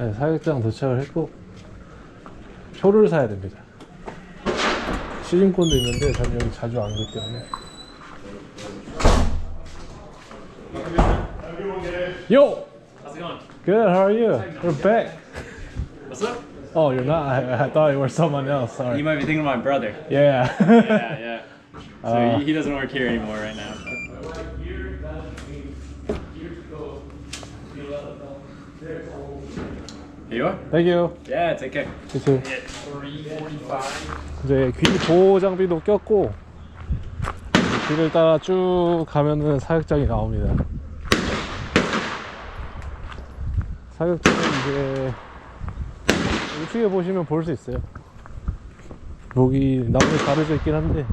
네, 사격장 도착을 했고 표를 사야 됩니다. 시즌권도 있는데 전 여기 자주 안 가기 때문에. Yo! How's it going? Good, how are you? We're back. What's up? Oh, you're not? I thought you were someone else, sorry. You might be thinking of my brother. Yeah. Yeah. So he doesn't work here anymore right now. Here you are? Thank you. Yeah, take care. You too. 345. 이제 귀 보호 장비도 꼈고 길을 따라 쭉 가면은 사격장이 나옵니다. 사격장은 이제 우측에 보시면 볼 수 있어요. 목이 나무에 가려져 있긴 한데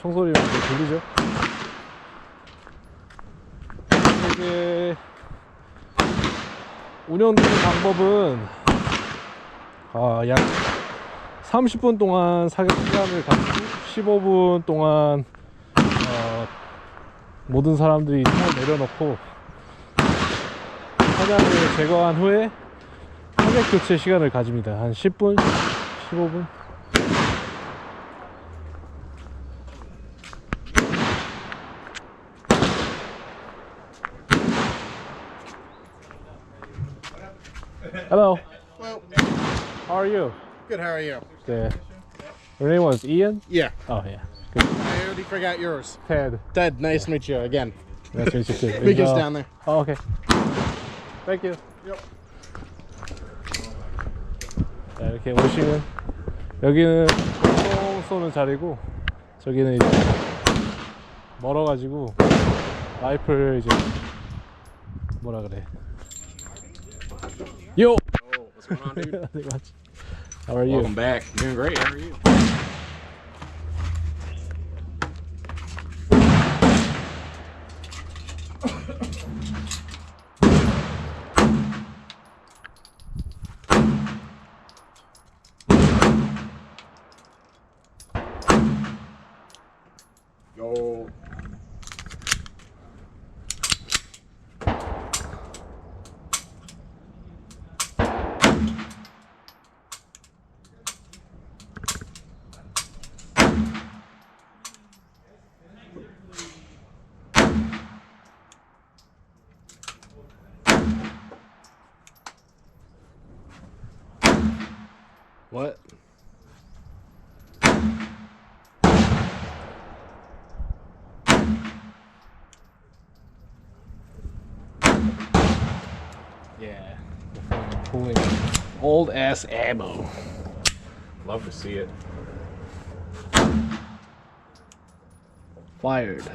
총소리가 이제 들리죠. 이게 운영되는 방법은 약 30분 동안 사격 시간을 가지고 15분 동안 모든 사람들이 차를 내려놓고 차량을 제거한 후에 타격 교체 시간을 가집니다. 한 10분, 15분. Hello. Well, How are you? good. How are you? Good. Your name was Ian? Yeah. Oh yeah. Good. I already forgot yours. Ted. Ted, nice to meet you again. Nice to meet you too. Mika's down there. Oh, okay. Thank you. Yep. 자, 이렇게 오시면 여기는 총 쏘는 자리고 저기는 이제 멀어가지고 라이플 이제 뭐라 그래. Yo. Oh, what's going on, dude? How are you? Welcome back. Doing great. How are you? Yo. What? Yeah, pulling old ass ammo. Love to see it. Fired.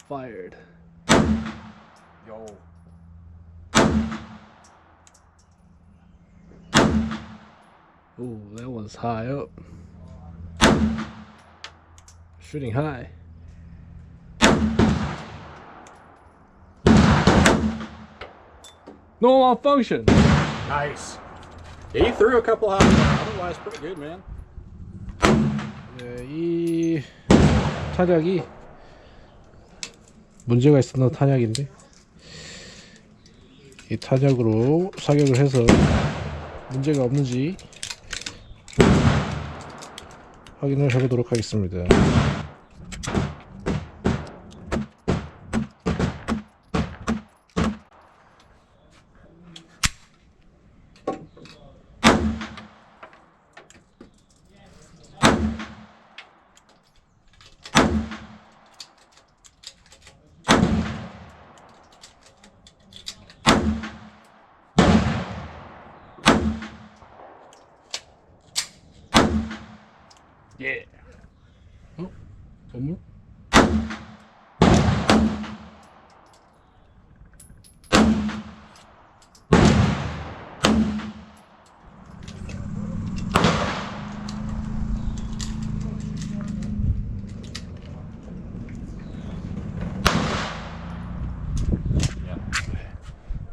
Fired. Yo. Ooh, that one's high up. Shooting high. No malfunction. Nice. Yeah, you threw a couple out. Otherwise, pretty good, man. 네, 이 탄약이 문제가 있었던 탄약인데 이 탄약으로 사격을 해서 문제가 없는지 확인을 해보도록 하겠습니다. 예. 건물?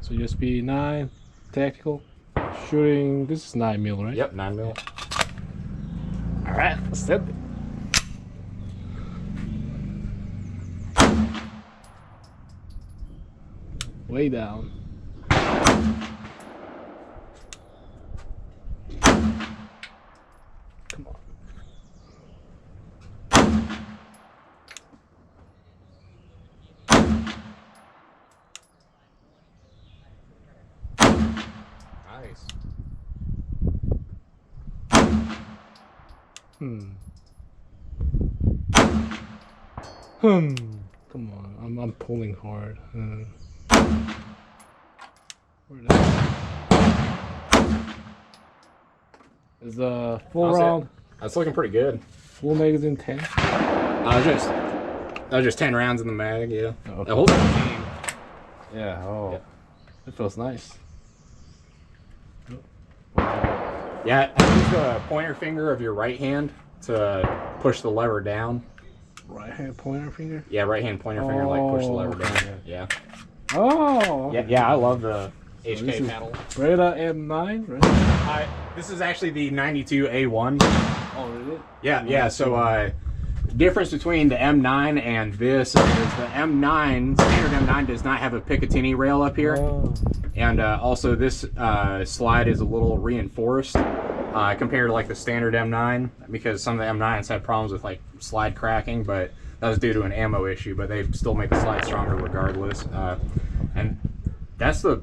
So USP 9 tactical shooting. This is 9mm, right? Yep, 9mm. All right, let's set it. Way down. Come on, I'm pulling hard. Is the full round? That's looking pretty good. Full magazine 10? That was just 10 rounds in the mag, yeah. Okay. The whole thing. Yeah, oh. Yeah. It feels nice. Yeah, use the pointer finger of your right hand to push the lever down. Right hand pointer finger? Yeah, right hand pointer finger, like push the lever down. okay. Yeah. Oh! Yeah, I love the this HK is pedal. Beretta M9, right? This is actually the 92A1. Oh, really? Yeah. So, difference between the M9 and this is the M9, standard M9 does not have a Picatinny rail up here. Oh. And also this slide is a little reinforced compared to like the standard M9, because some of the M9s had problems with like slide cracking, but that was due to an ammo issue, but they still make the slide stronger regardless. And that's the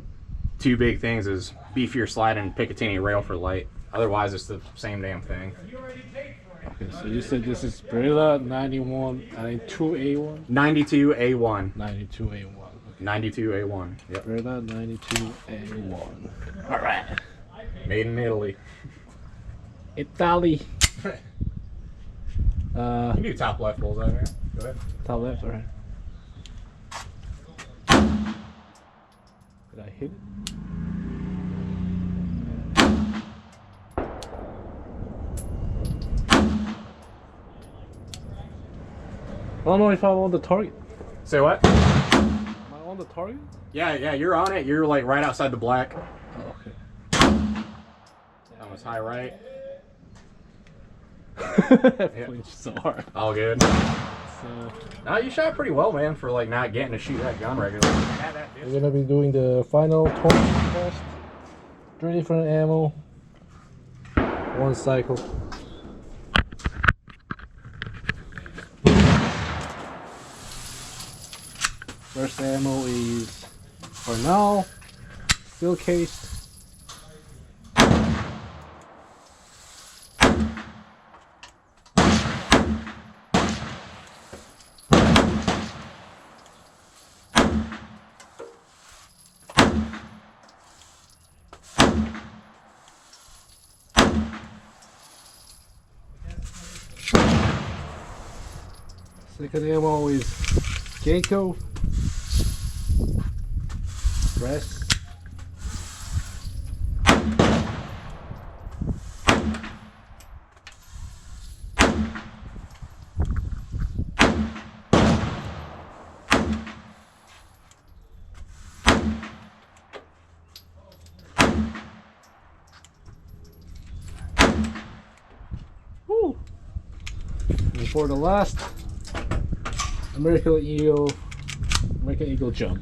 two big things, is beefier slide and Picatinny rail for light. Otherwise it's the same damn thing. Okay, so you said this is Beretta 92A1? 92A1. 92A1. 92A1. Yep. Beretta 92A1. Alright. Made in Italy. Italy. You can do top left rolls out here. Go ahead. Top left, alright. Did I hit it? I don't know if I'm on the target. Say what? Am I on the target? Yeah, you're on it. You're like right outside the black. Oh, okay. That was high right. Flinched so hard. All good. So, No, you shot pretty well, man, for like not getting to shoot that gun regularly. we're gonna be doing the final torque test. 3 different ammo. 1 cycle. First ammo is, for now, steel cased. Second ammo is Genko. Press. Woo. And for the last, American Eagle junk.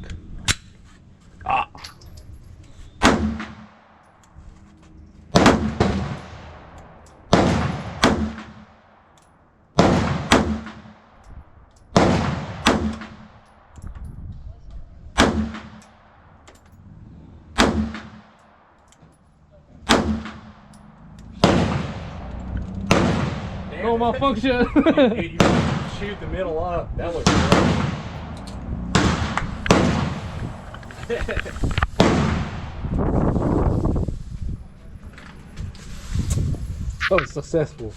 Ah. No malfunction. Dude, you shoot the middle up. That looks great. Oh, successful.